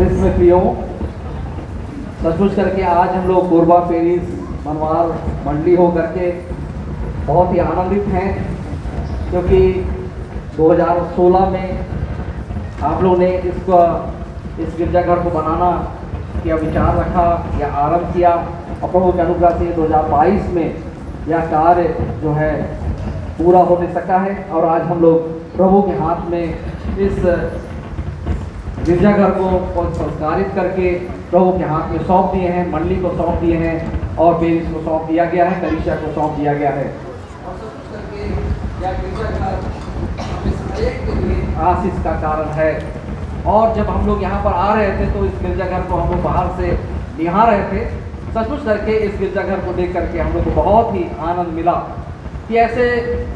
इसमें प्रियो सचमुच करके आज हम लोग कोरबा पेरिस मनवार मंडली हो करके बहुत ही आनंदित हैं, क्योंकि 2016 में आप लोगों ने इस गिरजाघर को बनाना का विचार रखा या आरंभ किया, और प्रभु के अनुग्रह से 2022 में यह कार्य जो है पूरा होने सका है। और आज हम लोग प्रभु के हाथ में इस गिरजाघर को संस्कारित करके प्रभु के हाथ में सौंप दिए हैं, मंडली को सौंप दिए हैं और पेरिस को सौंप दिया गया है, कलीसिया को सौंप दिया गया है। और सब कुछ करके यह गिरजाघर हम इस हरेक के लिए आशीष का कारण है। और जब हम लोग यहाँ पर आ रहे थे तो इस गिरजाघर को हम लोग बाहर से निहार रहे थे। सचमुच करके इस गिरजाघर को देख करके हम लोग को बहुत ही आनंद मिला कि ऐसे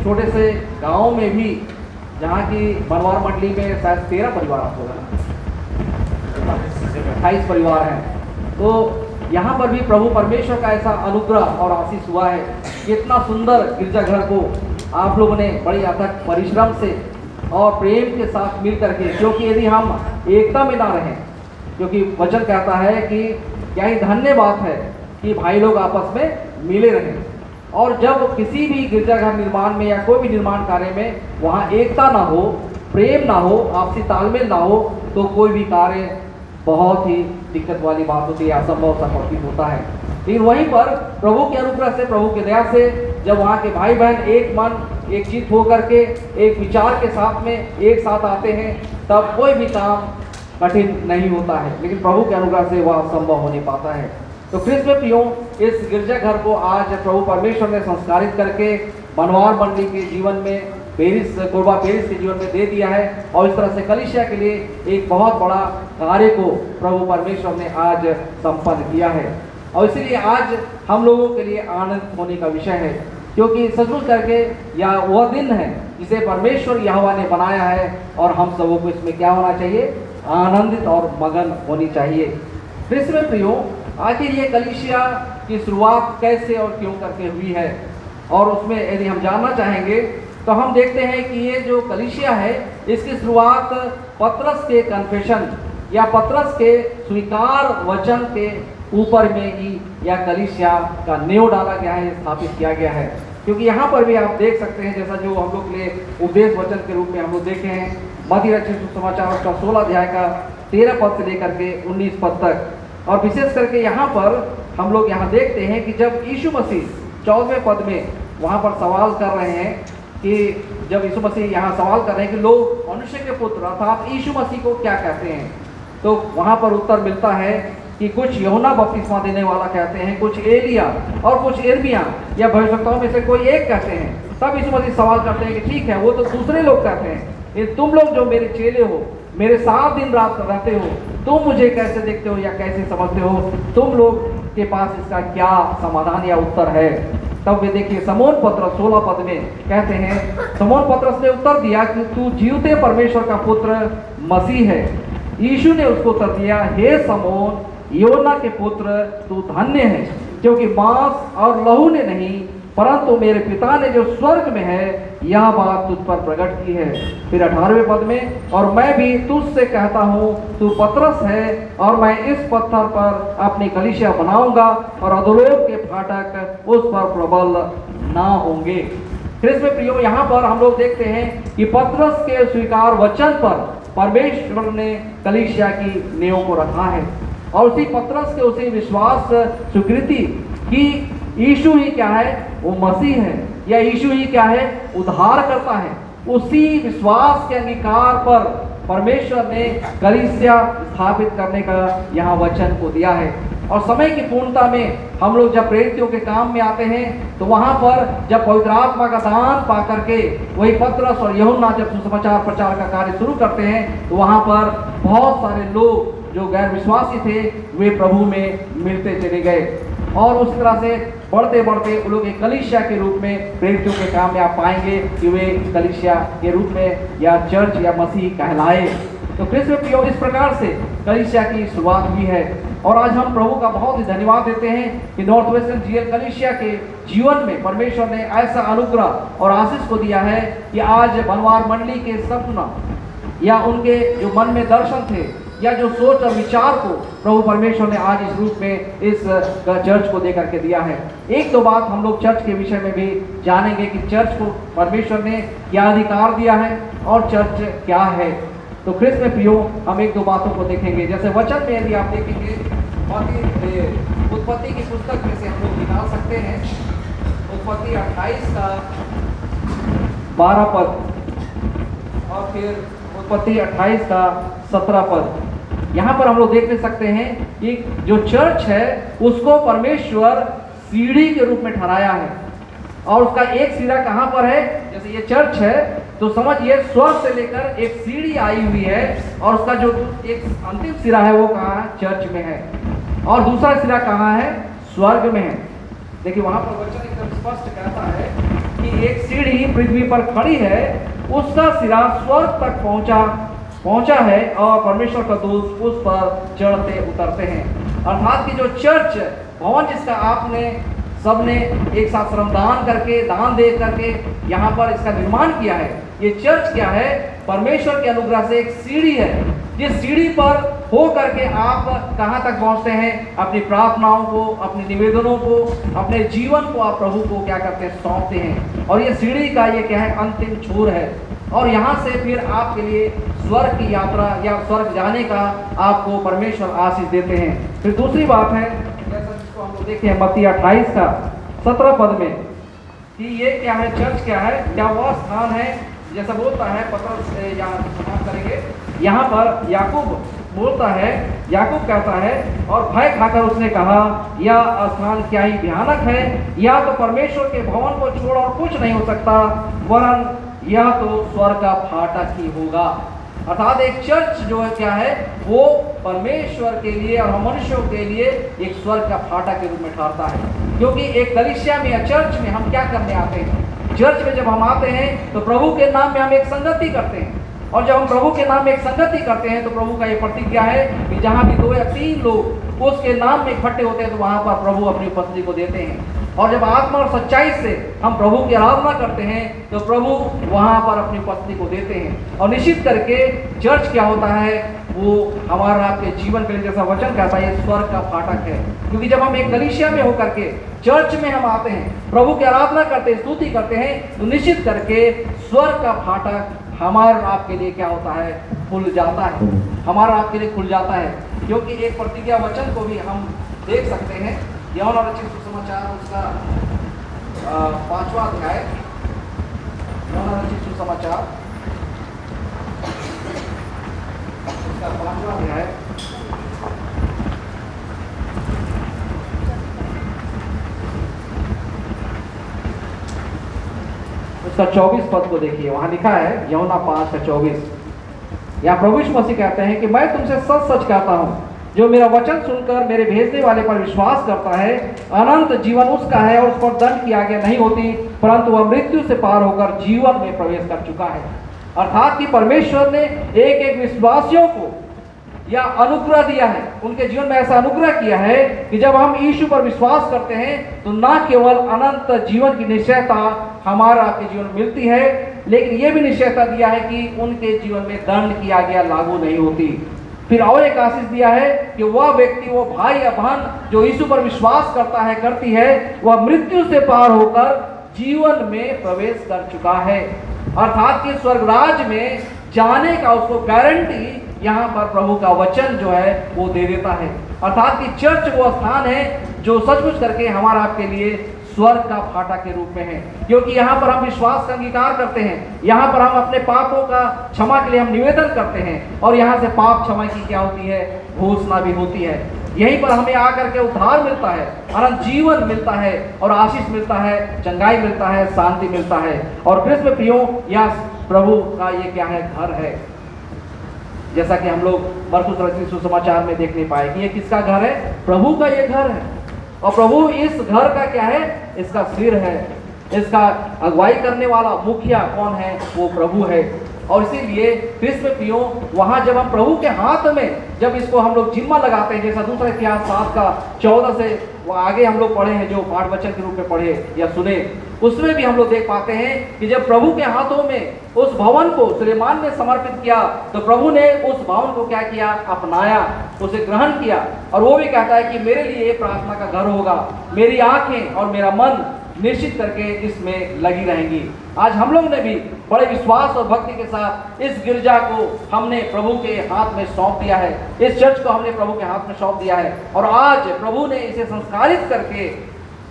छोटे से गांव में भी, जहाँ की बनवार मंडली में शायद 13 परिवार आपको लगा, 28 परिवार हैं, तो यहाँ पर भी प्रभु परमेश्वर का ऐसा अनुग्रह और आशीष हुआ है कि इतना सुंदर गिरजाघर को आप लोगों ने बड़ी अथक परिश्रम से और प्रेम के साथ मिल करके, क्योंकि यदि हम एकता में ना रहें, क्योंकि वचन कहता है कि क्या ही धन्य बात है कि भाई लोग आपस में मिले रहें। और जब किसी भी गिरजाघर निर्माण में या कोई भी निर्माण कार्य में वहाँ एकता ना हो, प्रेम ना हो, आपसी तालमेल ना हो, तो कोई भी कार्य बहुत ही दिक्कत वाली बात होती है, असंभव सा प्रतीत होता है। लेकिन वहीं पर प्रभु के अनुग्रह से, प्रभु की दया से, जब वहाँ के भाई बहन एक मन एक चित्त होकर के एक विचार के साथ में एक साथ आते हैं, तब कोई भी काम कठिन नहीं होता है, लेकिन प्रभु के अनुग्रह से वह संभव हो नहीं पाता है। तो ख्रिस्त में प्रियो, इस गिरजाघर को आज प्रभु परमेश्वर ने संस्कारित करके बनवार मंडली के जीवन में, कोरबा पेरिस के जीवन में दे दिया है। और इस तरह से कलीसिया के लिए एक बहुत बड़ा कार्य को प्रभु परमेश्वर ने आज संपन्न किया है। और इसीलिए आज हम लोगों के लिए आनंद होने का विषय है, क्योंकि सचमुच करके यह वह दिन है जिसे परमेश्वर यहोवा ने बनाया है, और हम सबों को इसमें क्या होना चाहिए? आनंदित और मगन होनी चाहिए। तो इसमें प्रियो, आखिर ये कलीसिया की शुरुआत कैसे और क्यों करके हुई है, और उसमें यदि हम जानना चाहेंगे तो हम देखते हैं कि ये जो कलीसिया है, इसकी शुरुआत पतरस के कन्फेशन या पतरस के स्वीकार वचन के ऊपर में ही यह कलीसिया का नींव डाला गया है, स्थापित किया गया है। क्योंकि यहाँ पर भी आप देख सकते हैं, जैसा जो हम लोग के लिए उपदेश वचन के रूप में हम लोग देखे हैं, मत्ती रचित सुसमाचार उसका 16 अध्याय का 13 पद से लेकर के 19 पद तक। और विशेष करके यहाँ पर हम लोग यहाँ देखते हैं कि जब यीशु मसीह 14वें पद में वहाँ पर सवाल कर रहे हैं कि जब यीशु मसीह यहाँ सवाल कर रहे हैं कि लोग मनुष्य के पुत्र अर्थात यीशु मसीह को क्या कहते हैं, तो वहाँ पर उत्तर मिलता है कि कुछ यूहन्ना बपतिस्मा देने वाला कहते हैं, कुछ एलिया और कुछ यिर्मयाह या भविष्यवक्ताओं में से कोई एक कहते हैं। तब यीशु मसीह सवाल करते हैं कि ठीक है, वो तो दूसरे लोग कहते हैं, ये तुम लोग जो मेरे चेले हो, मेरे साथ दिन रात रहते हो, तुम मुझे कैसे देखते हो या कैसे समझते हो? तुम लोग के पास इसका क्या समाधान या उत्तर है? तब वे देखिए, समौन पतरस 16 पद में कहते हैं, समौन पतरस ने उत्तर दिया कि तू जीवते परमेश्वर का पुत्र मसीह है। यीशु ने उसको उत्तर दिया, हे समौन, योना के पुत्र, तू धन्य है, क्योंकि मांस और लहू ने नहीं, परंतु मेरे पिता ने जो स्वर्ग में है यह बात तुझ पर प्रकट की है। फिर 18वें पद में, और मैं भी तुझसे कहता हूँ, तू पतरस है, और मैं इस पत्थर पर अपनी कलीसिया बनाऊंगा, और अधोलोक के फाटक उस पर प्रबल ना होंगे। ख्रिस्त में प्रियो, यहाँ पर हम लोग देखते हैं कि पतरस के स्वीकार वचन पर परमेश्वर ने कलीसिया की नींव को रखा है, और उसी पतरस के उसी विश्वास स्वीकृति की यीशु ही क्या है? वो मसीह है, या यीशु ही क्या है? उद्धार करता है। उसी विश्वास के अंगीकार पर परमेश्वर ने कलीसिया स्थापित करने का यहाँ वचन को दिया है। और समय की पूर्णता में हम लोग जब प्रेरितों के काम में आते हैं, तो वहाँ पर जब पवित्र आत्मा का दान पा करके वही पतरस और यूहन्ना जब सुसमाचार प्रचार का कार्य शुरू करते हैं, तो वहाँ पर बहुत सारे लोग जो गैर विश्वासी थे वे प्रभु में मिलते चले गए, और उस तरह से बढ़ते बढ़ते वो लोग एक कलीसिया के रूप में प्रेरितों के काम में आप पाएंगे कि वे कलीसिया के रूप में या चर्च या मसीह कहलाए। तो ख्रिस्त में प्रियो, इस प्रकार से कलीसिया की शुरुआत हुई है। और आज हम प्रभु का बहुत ही धन्यवाद देते हैं कि नॉर्थ वेस्टर्न जीएल कलीसिया के जीवन में परमेश्वर ने ऐसा अनुग्रह और आशीष को दिया है कि आज बनवार मंडली के सपना या उनके जो मन में दर्शन थे या जो सोच और विचार को प्रभु परमेश्वर ने आज इस रूप में इस चर्च को दे करके दिया है। एक दो बात हम लोग चर्च के विषय में भी जानेंगे कि चर्च को परमेश्वर ने क्या अधिकार दिया है और चर्च क्या है। तो ख्रिस्त में प्रियो, हम एक दो बातों को देखेंगे। जैसे वचन में यदि आप देखेंगे, उत्पत्ति की पुस्तक में से हम लोग निकाल सकते हैं उत्पत्ति 28 का 12 पद और फिर उत्पत्ति 28 का 17 पद। यहाँ पर हम लोग देख सकते हैं कि जो चर्च है उसको परमेश्वर सीढ़ी के रूप में ठहराया है और उसका एक सिरा कहाँ पर है। जैसे ये चर्च है तो समझिए स्वर्ग से लेकर एक सीढ़ी आई हुई है और उसका जो एक अंतिम सिरा है वो कहाँ है, चर्च में है, और दूसरा सिरा कहाँ है, स्वर्ग में है। देखिए वहां पर वचन एकदम स्पष्ट कहता है कि एक सीढ़ी पृथ्वी पर खड़ी है, उसका सिरा स्वर्ग तक पहुंचा है और परमेश्वर का दूत उस पर चढ़ते उतरते हैं। अर्थात कि जो चर्च भवन जिसका आपने सबने एक साथ श्रमदान करके, दान दे करके यहाँ पर इसका निर्माण किया है, ये चर्च क्या है, परमेश्वर के अनुग्रह से एक सीढ़ी है जिस सीढ़ी पर हो करके आप कहाँ तक पहुँचते हैं, अपनी प्रार्थनाओं को, अपने निवेदनों को, अपने जीवन को आप प्रभु को क्या करते हैं, सौंपते हैं। और ये सीढ़ी का ये क्या है, अंतिम छोर है और यहाँ से फिर आपके लिए स्वर्ग की यात्रा या स्वर्ग जाने का आपको परमेश्वर आशीष देते हैं। फिर दूसरी बात है, जैसा जिसको हम लोग देखे हैं मत्ती 28 का 17 पद में, कि ये क्या है, चर्च क्या है, क्या वह स्थान है, जैसा बोलता है पत्रस यहाँ समाप्त करेंगे, यहाँ पर याकूब बोलता है, याकूब कहता है, और भय खाकर उसने कहा, यह स्थान क्या ही भयानक है, या तो परमेश्वर के भवन को छोड़ और कुछ नहीं हो सकता, वरन यह तो स्वर्ग का फाटक ही होगा। अर्थात एक चर्च जो है क्या है, वो परमेश्वर के लिए और मनुष्यों के लिए एक स्वर्ग का फाटक के रूप में ठहरता है। क्योंकि एक कलीसिया में या चर्च में हम क्या करने आते हैं, चर्च में जब हम आते हैं तो प्रभु के नाम में हम एक संगति करते हैं, और जब हम प्रभु के नाम में एक संगति करते हैं तो प्रभु का ये प्रतिज्ञा है कि जहाँ भी 2 या 3 लोग उसके नाम में इकट्ठे होते हैं तो वहाँ पर प्रभु अपनी उपस्थिति को देते हैं। और जब आत्मा और सच्चाई से हम प्रभु की आराधना करते हैं तो प्रभु वहाँ पर अपनी उपस्थिति को देते हैं। और निश्चित करके चर्च क्या होता है, वो हमारा आपके जीवन के लिए, जैसा वचन कहता है, ये स्वर्ग का फाटक है। क्योंकि जब हम एक कलीसिया में होकर के चर्च में हम आते हैं, प्रभु की आराधना करते हैं, स्तुति करते हैं, तो निश्चित करके स्वर्ग का फाटक हमारा आपके लिए क्या होता है, खुल जाता है, हमारा आपके लिए खुल जाता है। क्योंकि एक प्रतिज्ञा वचन को भी हम देख सकते हैं, यूहन्ना रचित सुसमाचार उसका 5वां अध्याय, यूहन्ना रचित सुसमाचार उसका 5वां अध्याय उसका 24 पद को देखिए। वहां लिखा है यूहन्ना 5 का 24, या प्रभु यीशु मसीह कहते हैं कि मैं तुमसे सच सच कहता हूं, जो मेरा वचन सुनकर मेरे भेजने वाले पर विश्वास करता है, अनंत जीवन उसका है और उस पर दंड की आज्ञा नहीं होती, परंतु वह मृत्यु से पार होकर जीवन में प्रवेश कर चुका है। अर्थात कि परमेश्वर ने एक एक विश्वासियों को या अनुग्रह दिया है, उनके जीवन में ऐसा अनुग्रह किया है कि जब हम यीशु पर विश्वास करते हैं तो न केवल अनंत जीवन की निश्चयता हमारा आपके जीवन में मिलती है, लेकिन ये भी निश्चयता दिया है कि उनके जीवन में दंड की आज्ञा लागू नहीं होती। फिर और एक आशीष दिया है कि वह व्यक्ति, वो भाई या बहन जो यीशु पर विश्वास करता है, करती है, वह मृत्यु से पार होकर जीवन में प्रवेश कर चुका है। अर्थात कि स्वर्ग राज्य में जाने का उसको गारंटी यहाँ पर प्रभु का वचन जो है वो दे देता है। अर्थात कि चर्च वो स्थान है जो सचमुच करके हमारा आपके लिए स्वर्ग का फाटक के रूप में है, क्योंकि यहाँ पर हम विश्वास का अंगीकार करते हैं, यहाँ पर हम अपने पापों का क्षमा के लिए हम निवेदन करते हैं, और यहाँ से पाप क्षमा की क्या होती है, घोषणा भी होती है। यहीं पर हमें आकर के उद्धार मिलता है, अनंत जीवन मिलता है, और आशीष मिलता है, चंगाई मिलता है, शांति मिलता है। और कृष्ण प्रियो, यह प्रभु का ये क्या है, घर है। जैसा कि हम लोग मरकुस रचित सुसमाचार में देख नहीं पाए कि ये किसका घर है, प्रभु का ये घर है। और प्रभु इस घर का क्या है, इसका सिर है, इसका अगुवाई करने वाला मुखिया कौन है, वो प्रभु है। और इसीलिए कृष्ण प्रियो, वहां जब हम प्रभु के हाथ में जब इसको हम लोग जिम्मा लगाते हैं, जैसा दूसरा इतिहास 7 का 14 से वो आगे हम लोग पढ़े हैं, जो पाठ वचन के रूप में पढ़े या सुने, उसमें भी हम लोग देख पाते हैं कि जब प्रभु के हाथों में उस भवन को सुलेमान ने समर्पित किया तो प्रभु ने उस भवन को क्या किया, अपनाया, उसे ग्रहण किया। और वो भी कहता है कि मेरे लिए ये प्रार्थना का घर होगा, मेरी आंखें और मेरा मन निश्चित करके इसमें लगी रहेंगी। आज हम लोग ने भी बड़े विश्वास और भक्ति के साथ इस गिरजा को हमने प्रभु के हाथ में सौंप दिया है, इस चर्च को हमने प्रभु के हाथ में सौंप दिया है और आज प्रभु ने इसे संस्कारित करके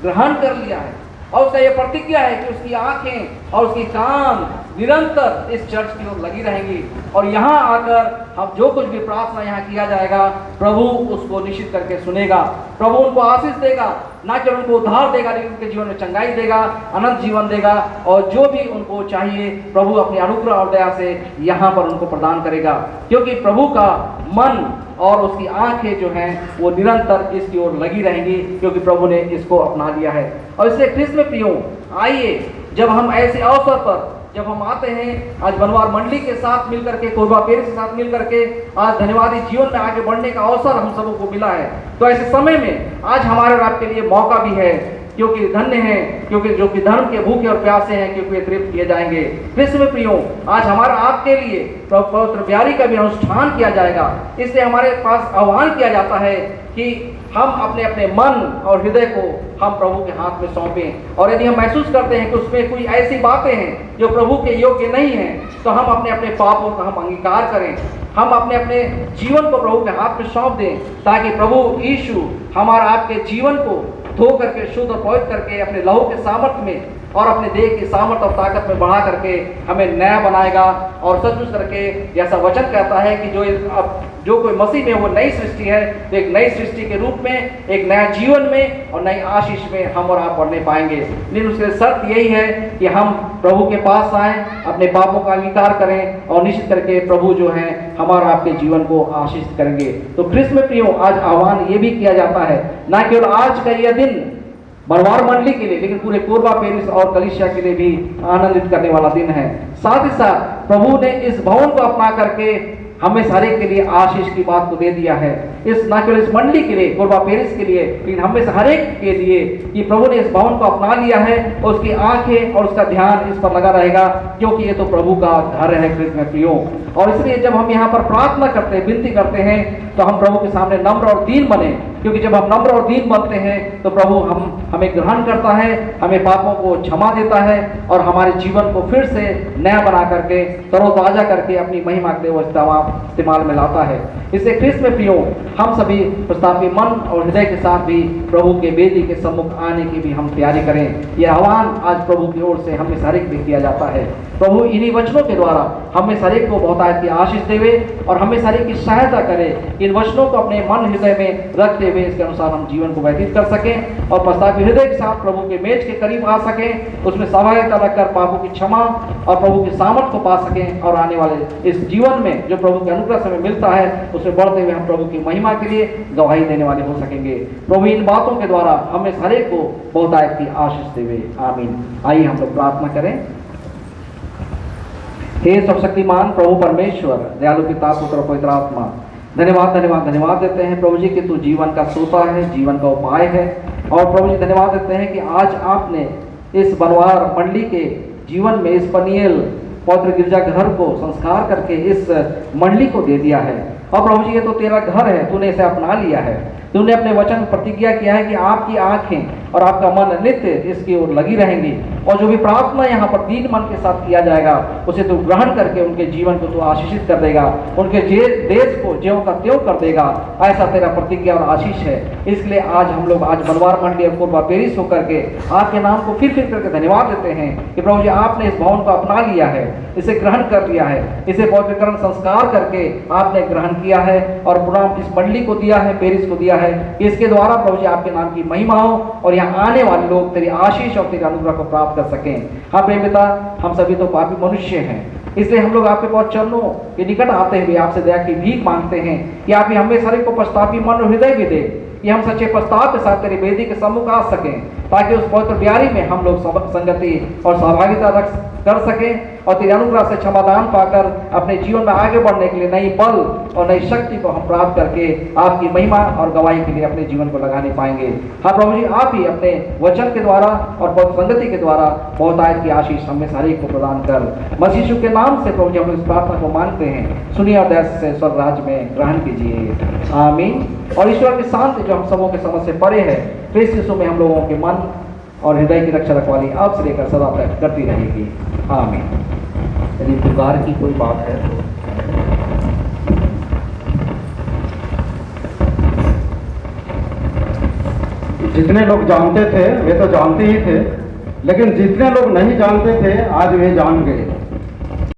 ग्रहण कर लिया है। और उसका यह प्रतिज्ञा है कि उसकी आंखें और उसकी कान निरंतर इस चर्च की ओर लगी रहेंगी और यहाँ आकर हम जो कुछ भी प्रार्थना यहाँ किया जाएगा प्रभु उसको निश्चित करके सुनेगा। प्रभु उनको आशीष देगा, ना कि उनको उद्धार देगा लेकिन उनके जीवन में चंगाई देगा, अनंत जीवन देगा और जो भी उनको चाहिए प्रभु अपनी अनुग्रह और दया से यहाँ पर उनको प्रदान करेगा, क्योंकि प्रभु का मन और उसकी आंखें जो हैं वो निरंतर इसकी ओर लगी रहेंगी, क्योंकि प्रभु ने इसको अपना लिया है। और इसलिए ख्रिस्त में प्रियो, आइए जब हम ऐसे अवसर पर जब हम आते हैं, आज बनवार मंडली के साथ मिलकर के, कोरबा पेरिस के साथ मिलकर के आज धन्यवादी जीवन में आगे बढ़ने का अवसर हम सबों को मिला है, तो ऐसे समय में आज हमारे और आपके लिए मौका भी है, क्योंकि धन्य हैं, क्योंकि जो कि धर्म के भूखे और प्यासे हैं, क्योंकि वे तृप्त किए जाएंगे। कृष्ण में प्रियो, आज हमारा आपके लिए पवित्र ब्यारी का भी अनुष्ठान किया जाएगा। इसलिए हमारे पास आह्वान किया जाता है कि हम अपने अपने मन और हृदय को हम प्रभु के हाथ में सौंपें और यदि हम महसूस करते हैं कि उसमें कोई ऐसी बातें हैं जो प्रभु के योग्य नहीं हैं, तो हम अपने अपने पापों का हम अंगीकार करें, हम अपने अपने जीवन को प्रभु के हाथ में सौंप दें, ताकि प्रभु यीशु हमारा आपके जीवन को धो करके शुद्ध और पवित्र करके अपने लहू के सामर्थ्य में और अपने देह की सामर्थ्य और ताकत में बढ़ा करके हमें नया बनाएगा। और सचमुच करके जैसा वचन कहता है कि जो कोई मसीह में वो नई सृष्टि है, तो एक नई सृष्टि के रूप में, एक नया जीवन में और नई आशीष में हम और आप बढ़ने पाएंगे। लेकिन उसके शर्त यही है कि हम प्रभु के पास आएँ, अपने पापों का अंगीकार करें और निश्चित करके प्रभु जो है हमारा आपके जीवन को आशीष करेंगे। तो ख्रिस्त में प्रियो, आज आह्वान ये भी किया जाता है, ना केवल आज का यह दिन बनवार मंडली के लिए लेकिन पूरे कोरबा पेरिस और कलीसिया के लिए भी आनंदित करने वाला दिन है। साथ ही साथ प्रभु ने इस भवन को अपना करके हमें सारे के लिए आशीष की बात को दे दिया है। इस न केवल इस मंडली के लिए, कोरबा पेरिस के लिए, लेकिन हमें से हर एक के लिए कि प्रभु ने इस भवन को अपना लिया है और उसकी आंखें और उसका ध्यान इस पर लगा रहेगा, क्योंकि ये तो प्रभु का घर है ख्रिस्त में प्रियो। और इसलिए जब हम यहाँ पर प्रार्थना करते हैं, विनती करते हैं, तो हम प्रभु के सामने नम्र और दीन बने, क्योंकि जब हम नम्र और दीन बनते हैं तो प्रभु हमें ग्रहण करता है, हमें पापों को क्षमा देता है और हमारे जीवन को फिर से नया बना करके, तरोताजा करके अपनी महिमा के लिए वो इस्तेमाल में लाता है। इससे ख्रिस्त में प्रियो, हम सभी प्रस्तावी मन और हृदय के साथ भी प्रभु के वेदी के सम्मुख आने की भी हम तैयारी करें। यह आह्वान आज प्रभु की ओर से हमें सारे को किया जाता है। प्रभु इन्हीं वचनों के द्वारा हमें सारे को बहुतायत की आशीष देवे और हमें सारे की सहायता करे, इन वचनों को अपने मन हृदय में रखते हुए इसके अनुसार हम जीवन को व्यतीत कर सकें और प्रस्तावी हृदय के साथ प्रभु के मेज के करीब आ सकें, उसमें सहभागिता रखकर पापों की क्षमा और प्रभु की सामर्थ को पा सकें और आने वाले इस जीवन में जो प्रभु के अनुग्रह से हमें मिलता है उसमें बढ़ते हुए हम प्रभु की महिमा के लिए गवाही देने वाले हो सकेंगे। प्रभु इन बातों के द्वारा हमें सारे को बहुतायत की आशीष देवे, आमीन। आइए हम लोग प्रार्थना करें। हे सर्वशक्तिमान प्रभु परमेश्वर, दयालु पिता, पुत्र और पवित्र आत्मा, धन्यवाद धन्यवाद धन्यवाद देते हैं प्रभु जी कि तू जीवन का सोता है, जीवन का उपाय है। और प्रभु जी धन्यवाद देते हैं कि आज आपने इस बनवार मंडली के जीवन में इस पनियल पवित्र गिरजा घर को संस्कार करके इस मंडली को दे दिया है। और प्रभु जी ये तो तेरा घर है, तूने इसे अपना लिया है, तूने अपने वचन प्रतिज्ञा किया है कि आपकी आंखें और आपका मन नित्य इसकी ओर लगी रहेंगी और जो भी प्रार्थना यहाँ पर दीन मन के साथ किया जाएगा उसे तू ग्रहण करके उनके जीवन को तू आशीषित कर देगा, उनके देश को ज्यों का त्यों कर देगा, ऐसा तेरा प्रतिज्ञा और आशीष है। इसलिए आज हम लोग आज बनवार मंडली और कोरबा पेरिस होकर के आपके नाम को फिर करके धन्यवाद देते हैं कि प्रभु जी आपने इस भवन को अपना लिया है, इसे ग्रहण कर लिया है, इसे पवित्रकरण संस्कार करके आपने ग्रहण किया है और पुनः इस मंडली को दिया है, पेरिस को दिया है। इसके द्वारा प्रभु जी आपके नाम की महिमा हो और यहाँ आने वाले लोग तेरी आशीष और तेरे अनुग्रह को प्राप्त कर सकें। हाँ प्रेम पिता, हम सभी तो पापी मनुष्य हैं, इसलिए हम लोग आपके पास चरणों के निकट आते हुए आपसे दया की भीख मांगते हैं कि आप हमें सारे को पश्चातापी मन और हृदय भी दे कि हम सच्चे प्रस्ताव के साथ तेरी वेदी के सम्मुख आ सकें, ताकि उस पवित्र ब्यारी में हम लोग संगति और सहभागिता रख कर सकें और तेरे अनुग्रह से क्षमादान पाकर अपने जीवन में आगे बढ़ने के लिए नई बल और नई शक्ति को हम प्राप्त करके आपकी महिमा और गवाही के लिए अपने जीवन को लगाने पाएंगे। हाँ प्रभु जी, आप ही अपने वचन के द्वारा और संगति के द्वारा बहुतायत की आशीष हमें हर एक को प्रदान कर, मसीह यीशु के नाम से प्रभु जी हम इस प्रार्थना को मांगते हैं। सुनिए और दया से स्वर्ग राज्य में ग्रहण कीजिए, आमीन। और ईश्वर की शांति जो हम सबों के समझ से परे है, क्रिस्त यीशु में हम लोगों के मन और हृदय की रक्षा रखवाली आप से लेकर सदा तक करती रहेगी, आमीन। यदि पुकार की कोई बात है तो जितने लोग जानते थे वे तो जानते ही थे, लेकिन जितने लोग नहीं जानते थे आज वे जान गए।